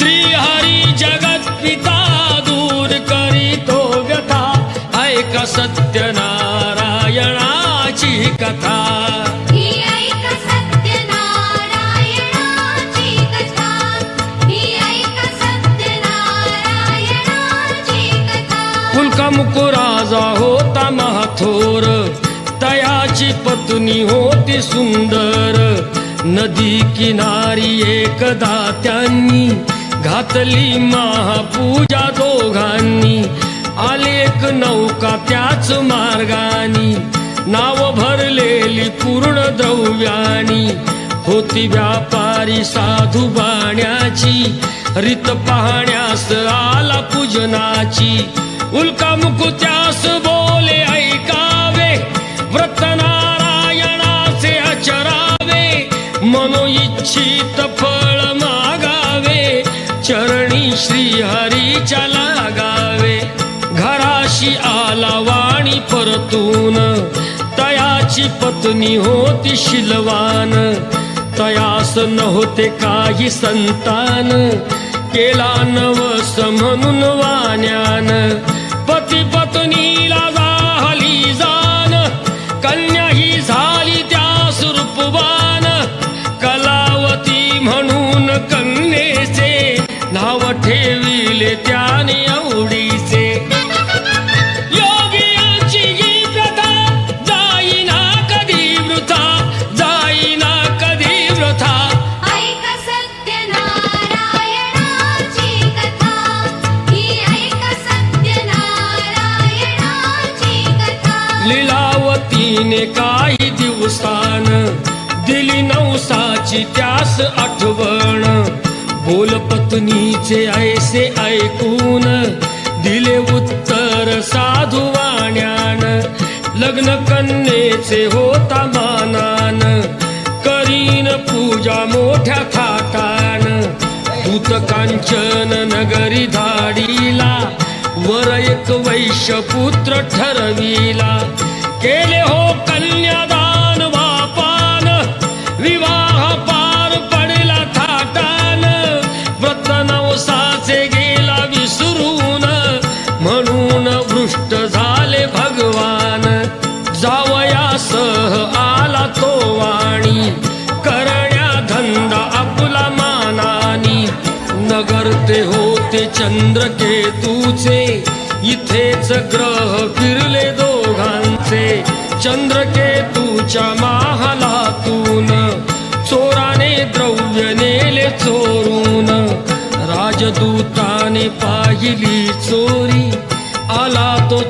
श्रीहरी जगत्पिता दूर करीतो व्यथा ऐक सत्यनारायणाची कथा मुकुराजा होता महाथोर तयाची पत्नी होती सुंदर नदी किनारी एकदा त्यांनी घातली महापूजा दोघांनी आले एक नौका त्याच मार्गानी नाव भरलेली पूर्ण द्रव्यानी होती व्यापारी साधू बाण्याची रीत पाहण्यास आला पूजनाची उल्का मुकुत्यास बोले ऐकावे व्रत नारायणाचे आचरावे मनो इच्छित फळ मागावे चरणी श्रीहरीच्या लागावे घराशी आला वाणी परतून तयाची पत्नी होती शिलवान तयास नव्हते काही संतान केला नवस म्हणून वाण्यान पती पत्नीला झाली जाण कन्या ही झाली त्यास रूपवान कलावती म्हणून कन्येचे नाव ठेविले त्याने आवडीचे योगियांची ही प्रथा जाईना कधी वृथा जाईना कधी वृथा लीलावतीने काही दिवसान दिली नवसाची त्यास आठवण बोल पत्नीचे ऐसे ऐकून दिले उत्तर साधू वाण्यान लग्न कन्येचे होता मानान करीन पूजा मोठ्या थाटान दूत कांचन नगरी धाडीला वर एक वैश्यपुत्र ठरविला केले हो कन्यादान वापान विवाह पार पडला थाटान व्रत नवसाचे गेला विसरून म्हणून भ्रष्ट झाले भगवान जावयासह आला तो वाणी करण्या धंदा आपला मानानी नगर ते होते चंद्रकेतूचे इथेच ग्रह फिरले दोघांचे चंद्रकेतूच्या महालातून चोराने द्रव्य नेले चोरून राजदूताने पाहिली चोरी आला तो